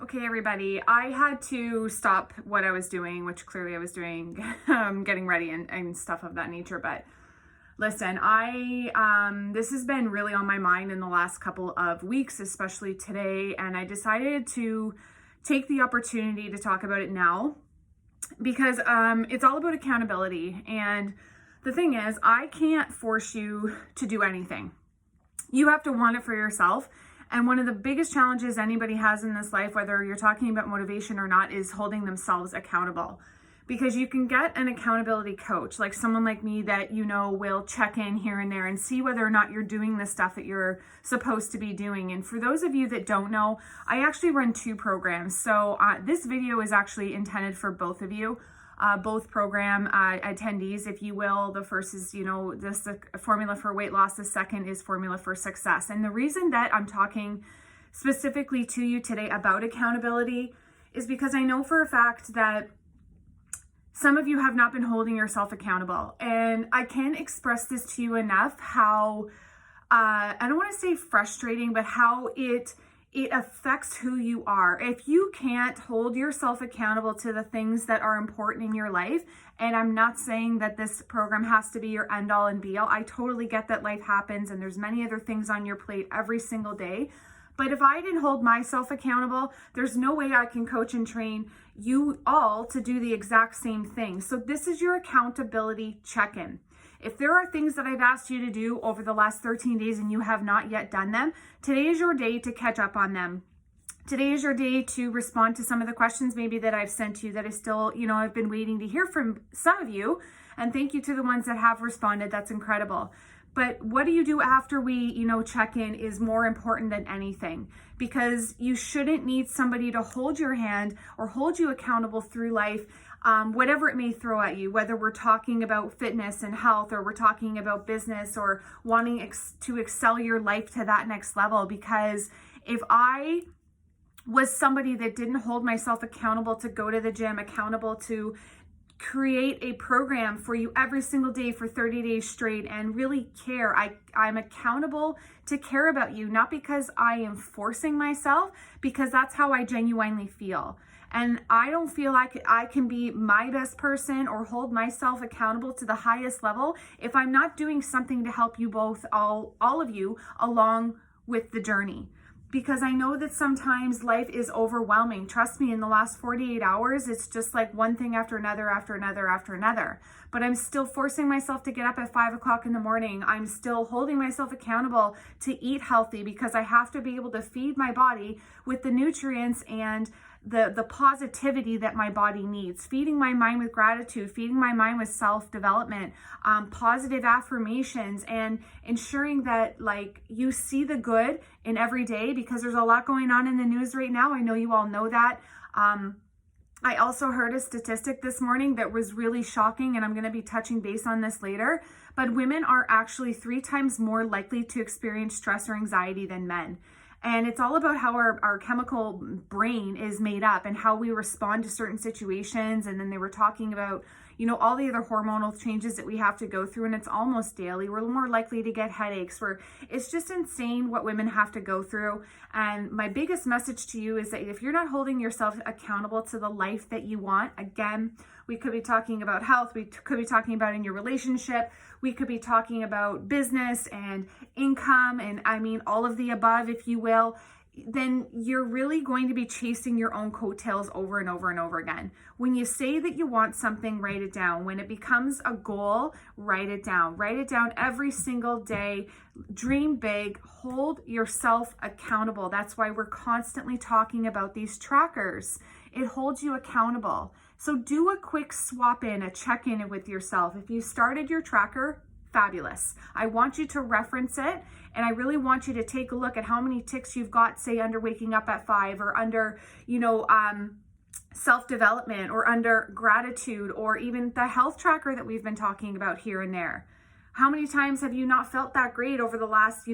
Okay, everybody, I had to stop what I was doing, which clearly I was doing, getting ready and stuff of that nature. But listen, this has been really on my mind in the last couple of weeks, especially today. And I decided to take the opportunity to talk about it now because it's all about accountability. And the thing is, I can't force you to do anything. You have to want it for yourself. And one of the biggest challenges anybody has in this life, whether you're talking about motivation or not, is holding themselves accountable. Because you can get an accountability coach, like someone like me that will check in here and there and see whether or not you're doing the stuff that you're supposed to be doing. And for those of you that don't know, I actually run 2 programs. So this video is actually intended for both of you. Both program attendees, if you will. The first is, this the formula for weight loss. The second is formula for success. And the reason that I'm talking specifically to you today about accountability is because I know for a fact that some of you have not been holding yourself accountable. And I can't express this to you enough how, I don't want to say frustrating, but how it affects who you are. If you can't hold yourself accountable to the things that are important in your life, and I'm not saying that this program has to be your end all and be all. I totally get that life happens and there's many other things on your plate every single day. But if I didn't hold myself accountable, there's no way I can coach and train you all to do the exact same thing. So this is your accountability check-in. If there are things that I've asked you to do over the last 13 days and you have not yet done them, today is your day to catch up on them. Today is your day to respond to some of the questions maybe that I've sent you that I still, I've been waiting to hear from some of you. And thank you to the ones that have responded. That's incredible. But what do you do after we, check in is more important than anything, because you shouldn't need somebody to hold your hand or hold you accountable through life. Whatever it may throw at you, whether we're talking about fitness and health, or we're talking about business, or wanting to excel your life to that next level. Because if I was somebody that didn't hold myself accountable to go to the gym, accountable to create a program for you every single day for 30 days straight and really care, I'm accountable to care about you, not because I am forcing myself, because that's how I genuinely feel. And I don't feel like I can be my best person or hold myself accountable to the highest level if I'm not doing something to help you both, all of you, along with the journey. Because I know that sometimes life is overwhelming. Trust me, in the last 48 hours, it's just like one thing after another, after another, after another. But I'm still forcing myself to get up at 5 o'clock in the morning. I'm still holding myself accountable to eat healthy, because I have to be able to feed my body with the nutrients and the positivity that my body needs, feeding my mind with gratitude, feeding my mind with self-development, positive affirmations, and ensuring that you see the good in every day, because there's a lot going on in the news right now. I know you all know that. I also heard a statistic this morning that was really shocking, and I'm going to be touching base on this later, but women are actually 3 times more likely to experience stress or anxiety than men. And it's all about how our chemical brain is made up and how we respond to certain situations. And then they were talking about, all the other hormonal changes that we have to go through, and it's almost daily. We're more likely to get headaches. It's just insane what women have to go through. And my biggest message to you is that if you're not holding yourself accountable to the life that you want, again, we could be talking about health. We could be talking about in your relationship. We could be talking about business and income, and all of the above, if you will. Then you're really going to be chasing your own coattails over and over and over again. When you say that you want something, write it down. When it becomes a goal, write it down. Write it down every single day. Dream big. Hold yourself accountable. That's why we're constantly talking about these trackers. It holds you accountable. So do a quick swap in, a check-in with yourself. If you started your tracker, fabulous. I want you to reference it, and I really want you to take a look at how many ticks you've got, say, under waking up at 5, or under, self-development, or under gratitude, or even the health tracker that we've been talking about here and there. How many times have you not felt that great over the last,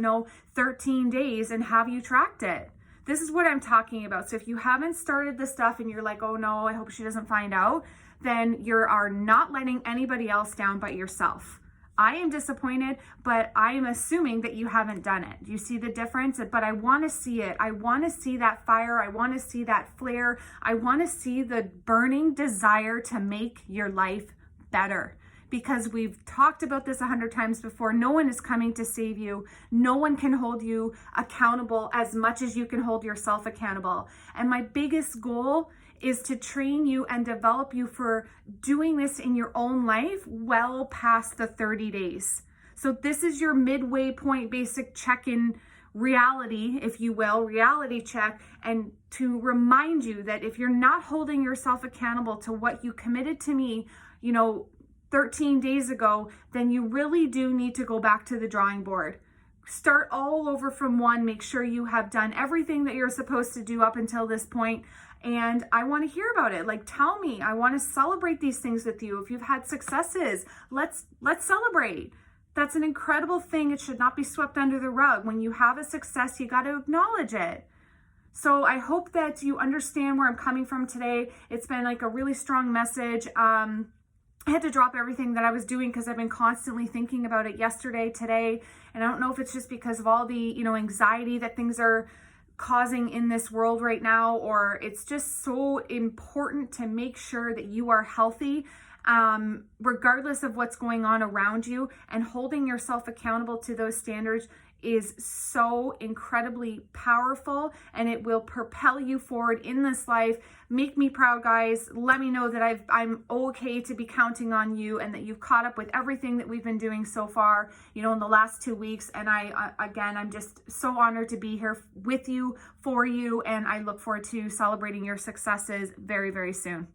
13 days, and have you tracked it? This is what I'm talking about. So if you haven't started the stuff and you're like, oh no, I hope she doesn't find out, then you are not letting anybody else down but yourself. I am disappointed, but I am assuming that you haven't done it. You see the difference? But I want to see it. I want to see that fire. I want to see that flare. I want to see the burning desire to make your life better. Because we've talked about this 100 times before. No one is coming to save you. No one can hold you accountable as much as you can hold yourself accountable. And my biggest goal is to train you and develop you for doing this in your own life well past the 30 days. So this is your midway point, basic check-in reality, if you will, reality check, and to remind you that if you're not holding yourself accountable to what you committed to me, 13 days ago, then you really do need to go back to the drawing board. Start all over from one. Make sure you have done everything that you're supposed to do up until this point. And I want to hear about it. Like, tell me. I want to celebrate these things with you. If you've had successes, let's celebrate. That's an incredible thing. It should not be swept under the rug. When you have a success, you got to acknowledge it. So I hope that you understand where I'm coming from today. It's been like a really strong message. I had to drop everything that I was doing because I've been constantly thinking about it yesterday, today. And I don't know if it's just because of all the, anxiety that things are causing in this world right now, or it's just so important to make sure that you are healthy, regardless of what's going on around you, and holding yourself accountable to those standards is so incredibly powerful, and it will propel you forward in this life. Make me proud, guys. Let me know that I'm okay to be counting on you, and that you've caught up with everything that we've been doing so far, in the last 2 weeks. And I'm just so honored to be here with you, for you, and I look forward to celebrating your successes very, very soon.